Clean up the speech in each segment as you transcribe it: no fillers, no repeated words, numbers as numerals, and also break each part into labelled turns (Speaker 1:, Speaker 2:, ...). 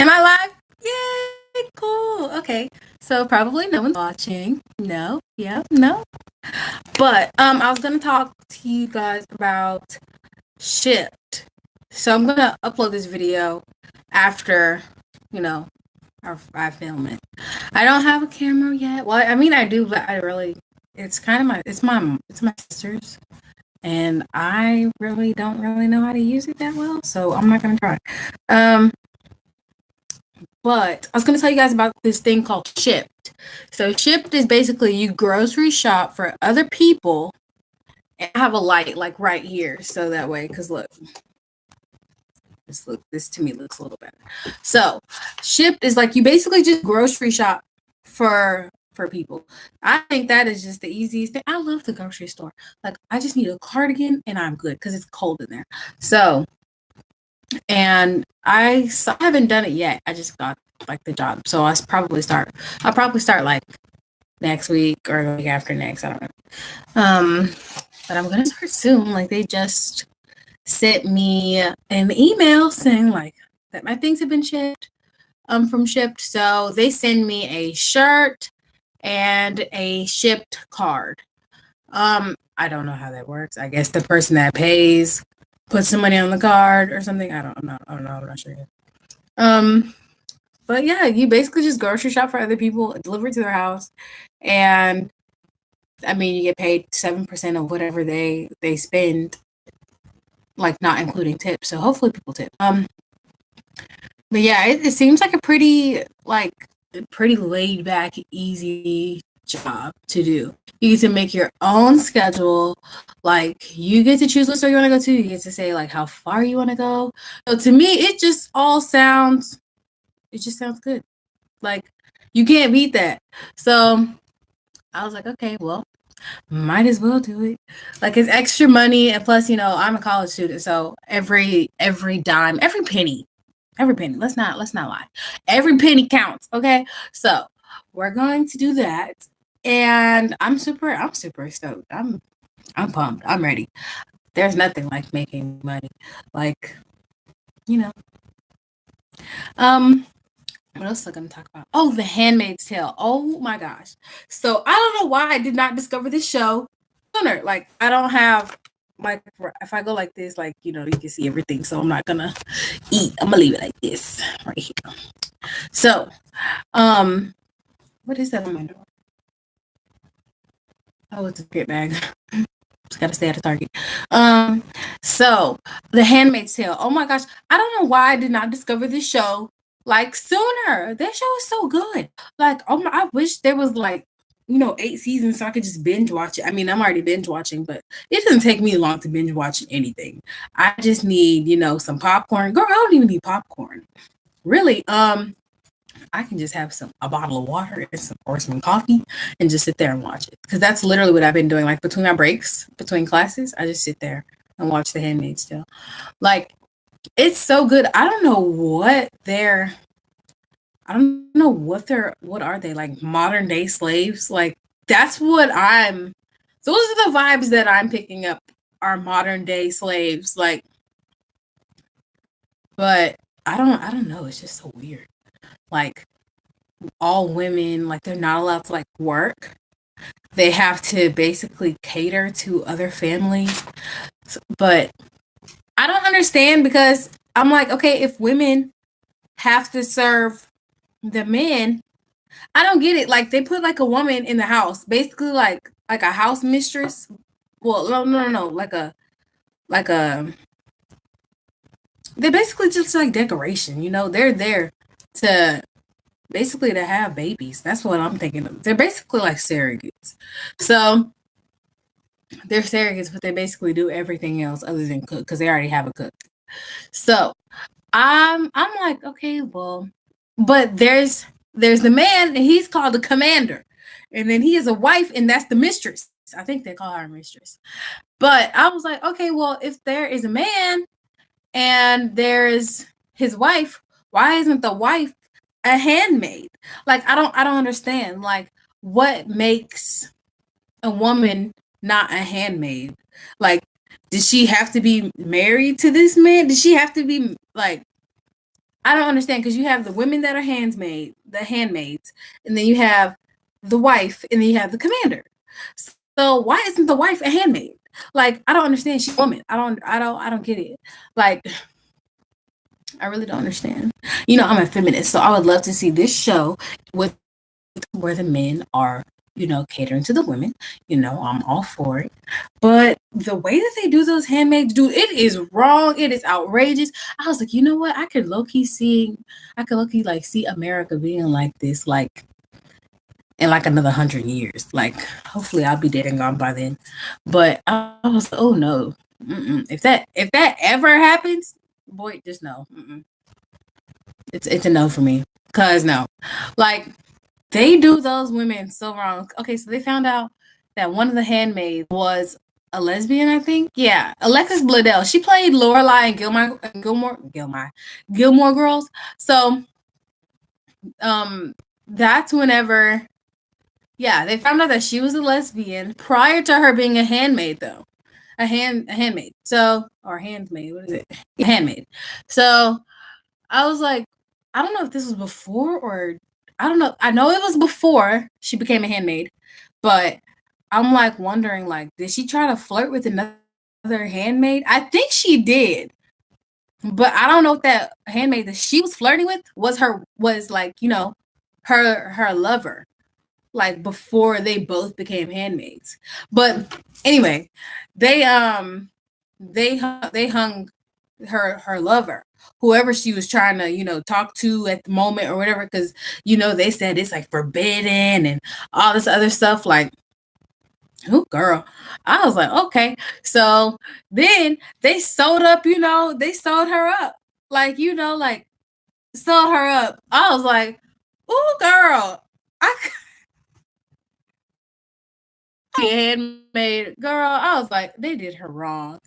Speaker 1: Am I live? Yay, cool. Okay. So probably no one's watching. No. Yeah, no. But I was gonna talk to you guys about Shipt. So I'm gonna upload this video after, you know, I film it. I don't have a camera yet. Well, I mean I do, but I really it's kind of my sister's. And I really don't really know how to use it that well, so I'm not gonna try. But I was going to tell you guys about this thing called Shipt. So Shipt is basically you grocery shop for other people. And I have a light like right here, so that way, because look, this to me looks a little better. So Shipt is like you basically just grocery shop for people. I think that is just the easiest thing. I love the grocery store. Like I just need a cardigan and I'm good because it's cold in there. So and I haven't done it yet. I just got like the job, so I'll probably start like next week or the week after next. I don't know. But I'm gonna start soon. Like they just sent me an email saying like that my things have been shipped from Shipt. So they send me a shirt and a shipped card. I don't know how that works. I guess the person that pays puts some money on the card or something. I don't know. I'm not sure yet. But yeah, you basically just grocery shop for other people, deliver it to their house, and I mean you get paid 7% of whatever they spend, like not including tips. So hopefully people tip. But yeah, it seems like a pretty laid back, easy job to do. You get to make your own schedule. Like you get to choose what store you want to go to. You get to say like how far you want to go. So to me, it just sounds good. Like you can't beat that. So I was like, okay, well, might as well do it. Like it's extra money, and plus, I'm a college student, so every dime, every penny. Let's not lie. Every penny counts. Okay, so we're going to do that, and I'm super stoked. I'm pumped. I'm ready. There's nothing like making money, like you know. What else am I going to talk about? Oh, The Handmaid's Tale. Oh my gosh. So I don't know why I did not discover this show sooner. Like I don't have like if I go like this, like you can see everything. So I'm not gonna eat. I'm gonna leave it like this right here. So, what is that on my door? Oh, it's a Target bag. Just gotta stay at a Target. So The Handmaid's Tale. Oh my gosh, I don't know why I did not discover this show like sooner. That show is so good. Like, I wish there was like 8 seasons so I could just binge watch it. I mean, I'm already binge watching, but it doesn't take me long to binge watch anything. I just need some popcorn. Girl, I don't even need popcorn. Really, I can just have a bottle of water and some coffee and just sit there and watch it. Because that's literally what I've been doing. Like between my breaks, between classes, I just sit there and watch The Handmaid's Tale. Like, it's so good. I don't know what are they, like modern day slaves? Like, those are the vibes that I'm picking up are modern day slaves. Like, but I don't know. It's just so weird. Like all women, like they're not allowed to like work. They have to basically cater to other families. But I don't understand because I'm like, okay, if women have to serve the men, I don't get it. Like they put like a woman in the house, basically like a house mistress. Well, no, like a they're basically just like decoration, they're there to basically to have babies. That's what I'm thinking of. They're basically like surrogates. So they're surrogates, but they basically do everything else other than cook because they already have a cook. So I'm like, okay, well, but there's the man and he's called the commander. And then he has a wife and that's the mistress. I think they call her mistress. But I was like, okay, well, if there is a man and there's his wife, why isn't the wife a handmaid? Like I don't understand. Like what makes a woman not a handmaid? Like did she have to be married to this man? Did she have to be like I don't understand because you have the women that are the handmaids, and then you have the wife, and then you have the commander. So why isn't the wife a handmaid? Like, I don't understand. She's a woman. I don't get it. Like, I really don't understand. I'm a feminist, so I would love to see this show with where the men are, catering to the women. I'm all for it. But the way that they do those handmaids, dude, it is wrong. It is outrageous. I was like, you know what? I could low key like see America being like this, like in like another 100 years. Like, hopefully, I'll be dead and gone by then. But I was, oh no, if that ever happens, boy, just no. It's a no for me. Cause no, like they do those women so wrong. Okay, so they found out that one of the handmaids was a lesbian, I think. Yeah, Alexis Bledel. She played Lorelai in Gilmore Girls. So, that's whenever. Yeah, they found out that she was a lesbian prior to her being a handmaid, though. A handmaid. So, or handmaid. What is it? A handmaid. So, I was like, I don't know if this was before or I don't know. I know it was before she became a handmaid, but I'm like wondering, like, did she try to flirt with another handmaid? I think she did, but I don't know if that handmaid that she was flirting with was like, her lover, like before they both became handmaids. But anyway, they hung her lover, whoever she was trying to talk to at the moment or whatever, because they said it's like forbidden and all this other stuff. Like, oh girl, I was like, okay. So then they sold her up, like sold her up. I was like, oh girl, I handmade girl. I was like, they did her wrong.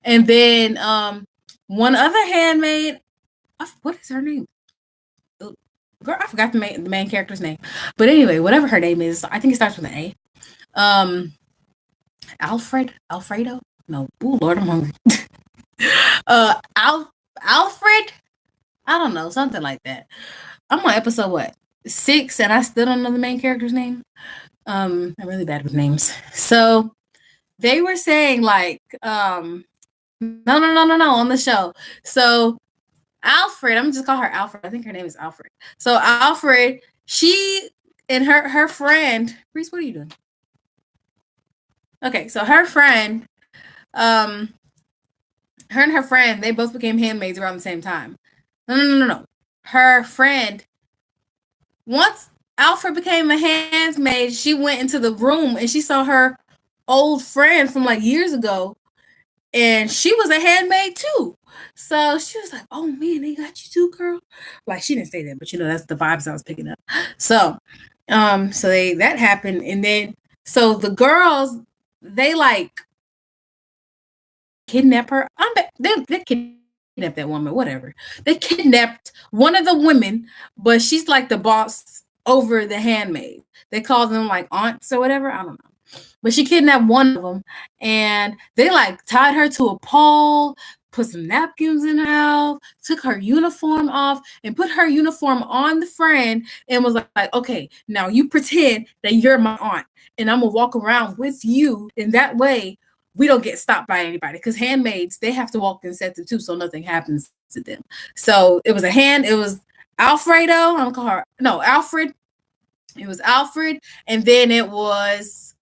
Speaker 1: And then one other handmaid, what is her name? Girl, I forgot the main character's name. But anyway, whatever her name is, I think it starts with an A. Alfredo? No, ooh, Lord, I'm hungry. Alfred? I don't know, something like that. I'm on episode what? 6, and I still don't know the main character's name. I'm really bad with names. So they were saying like, no, on the show. So Alfred, I'm just call her Alfred. I think her name is Alfred. So Alfred, she and her friend, Reese, what are you doing? Okay, so her friend, her and her friend, they both became handmaids around the same time. No. Her friend, once Alfred became a handmaid, she went into the room and she saw her old friend from like years ago, and she was a handmaid too. So she was like, "Oh man, they got you too, girl." Like, she didn't say that, but that's the vibes I was picking up. So, that happened, and then so the girls, they like kidnap her. They kidnapped that woman, whatever. They kidnapped one of the women, but she's like the boss over the handmaid. They call them like aunts or whatever. I don't know. But she kidnapped one of them, and they like tied her to a pole, put some napkins in her mouth, took her uniform off, and put her uniform on the friend, and was like, okay, now you pretend that you're my aunt, and I'm gonna walk around with you, and that way we don't get stopped by anybody, because handmaids, they have to walk in sets of two so nothing happens to them. So it was Alfredo. I'm gonna call her Alfred. It was Alfred, and then it was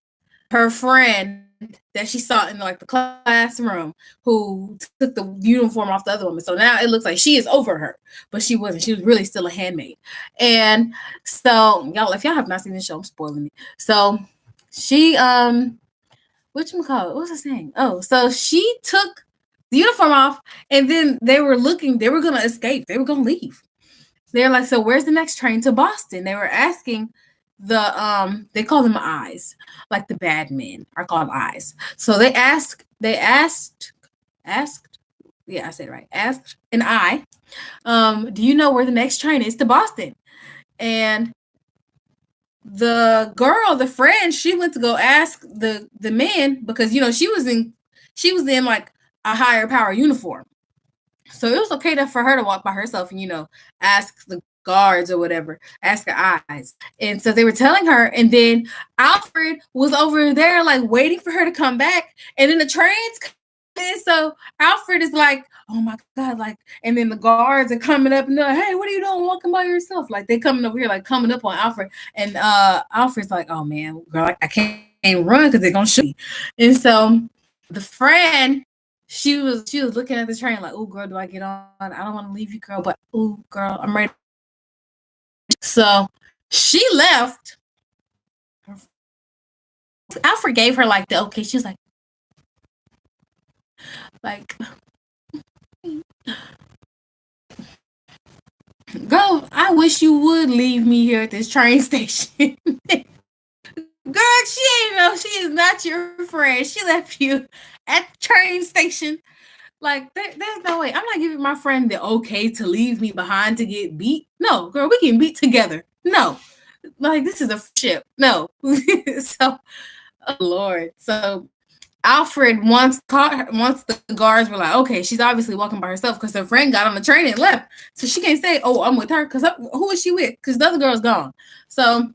Speaker 1: her friend that she saw in like the classroom who took the uniform off the other woman. So now it looks like she is over her, but she wasn't. She was really still a handmaid. And so y'all, if y'all have not seen this show, I'm spoiling it. So she what's her name? Oh, so she took the uniform off, and then they were gonna escape. They were gonna leave. They're like, so where's the next train to Boston? They were asking they call them eyes, like the bad men are called eyes. So they asked, yeah, I said it right. Asked an eye, do you know where the next train is to Boston? And the girl, the friend, she went to go ask the men, because she was in like a higher power uniform. So it was okay for her to walk by herself and, ask the guards or whatever, ask her eyes. And so they were telling her, and then Alfred was over there like waiting for her to come back. And then the trains come in. So Alfred is like, oh my God, like, and then the guards are coming up and they're like, hey, what are you doing walking by yourself? Like they coming over here, like coming up on Alfred. And Alfred's like, oh man, girl, I can't run because they're gonna shoot me. And so the friend, she was looking at the train like, oh girl, do I get on? I don't want to leave you, girl, but oh girl, I'm ready. So she left. Alfred gave her like the okay. She was like, girl, I wish you would leave me here at this train station. Girl, she ain't know she is not your friend. She left you at the train station. Like, there's no way. I'm not giving my friend the okay to leave me behind to get beat. No, girl, we can beat together. No. Like, this is a ship. No. So, oh Lord. So Alfred once the guards were like, okay, she's obviously walking by herself because her friend got on the train and left. So she can't say, oh, I'm with her, because who is she with? Because the other girl's gone. So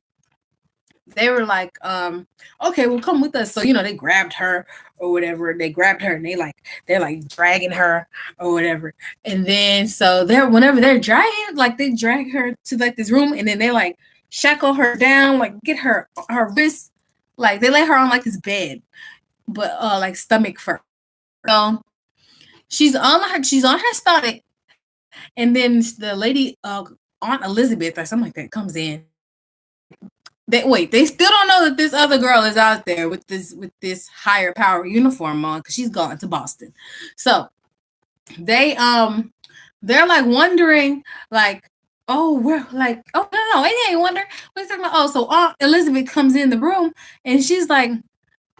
Speaker 1: they were like, okay, well, come with us. So, they grabbed her or whatever. They grabbed her and they're like dragging her or whatever. And then so whenever they're dragging, like they drag her to like this room and then they like shackle her down, like get her wrist, like they lay her on like this bed, but like stomach first. So she's on her stomach, and then the lady, Aunt Elizabeth or something like that, comes in. They still don't know that this other girl is out there with this higher power uniform on because she's gone to Boston. So they're like wondering, like, oh, we're like, oh no, they ain't wonder. We're talking about, oh, so Aunt Elizabeth comes in the room and she's like,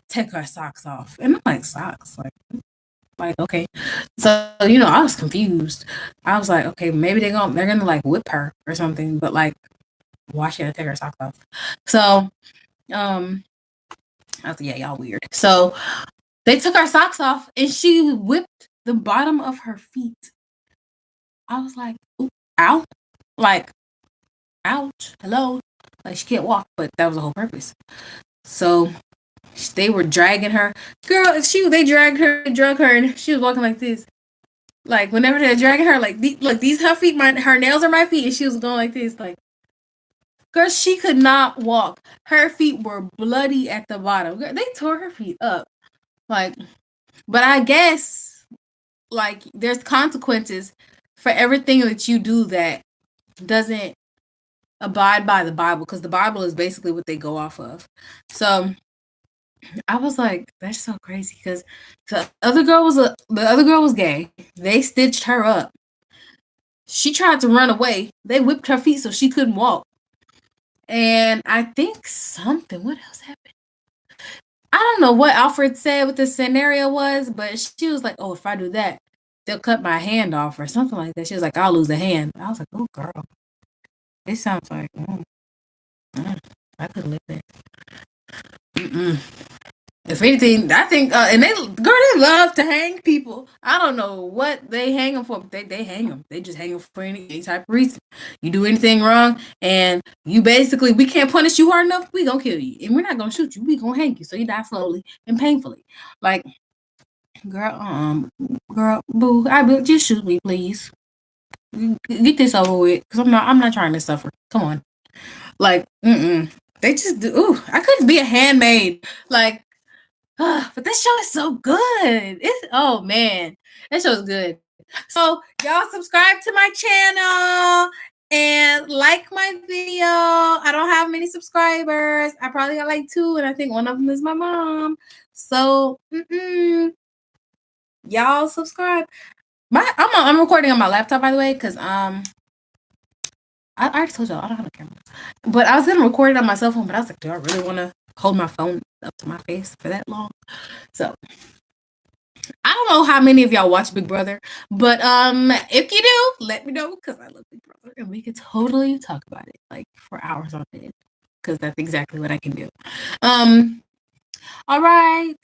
Speaker 1: take her socks off. And I'm like, socks? Like okay. So, I was confused. I was like, okay, maybe they're gonna like whip her or something, but like, why should I take her socks off? So, I was like, yeah, y'all weird. So they took her socks off and she whipped the bottom of her feet. I was like, ooh, ow. Like, ouch, hello. Like she can't walk, but that was the whole purpose. So they were dragging her. Girl, they drug her, and she was walking like this. Like whenever they're dragging her, like these her feet, her nails are my feet, and she was going like this, like, girl, she could not walk. Her feet were bloody at the bottom. Girl, they tore her feet up. Like, but I guess like there's consequences for everything that you do that doesn't abide by the Bible, because the Bible is basically what they go off of. So I was like, that's so crazy, because the other girl was gay. They stitched her up. She tried to run away. They whipped her feet so she couldn't walk. And I think what else happened? I don't know what Alfred said what the scenario was, but she was like, oh, if I do that, they'll cut my hand off or something like that. She was like, I'll lose a hand. I was like, oh, girl. It sounds like, I could live there. If anything, I think, and they love to hang people. I don't know what they hang them for, but they hang them. They just hang them for any type of reason. You do anything wrong, and we can't punish you hard enough, we gonna kill you. And we're not gonna shoot you, we gonna hang you so you die slowly and painfully. Like, girl, boo, just shoot me, please. Get this over with, because I'm not trying to suffer. Come on. Like, they just do. Ooh, I couldn't be a handmaid. Like, but this show is so good. Oh man, that show is good. So y'all subscribe to my channel and like my video. I don't have many subscribers. I probably got like 2, and I think one of them is my mom. So y'all subscribe. I'm recording on my laptop, by the way, because I already told y'all I don't have a camera. But I was gonna record it on my cell phone, but I was like, do I really want to hold my phone up to my face for that long? So I don't know how many of y'all watch Big Brother, but if you do, let me know, because I love Big Brother and we could totally talk about it like for hours on end, because that's exactly what I can do. All right.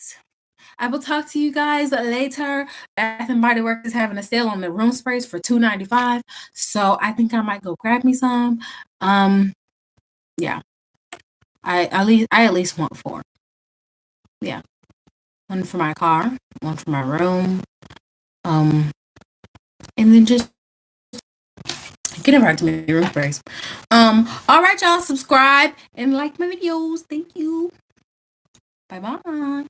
Speaker 1: I will talk to you guys later. Bath and Body Works is having a sale on the room sprays for $2.95. So I think I might go grab me some. Yeah. I at least want 4. Yeah. 1 for my car, 1 for my room. And then just getting back to my room sprays. All right, y'all, subscribe and like my videos. Thank you. Bye-bye.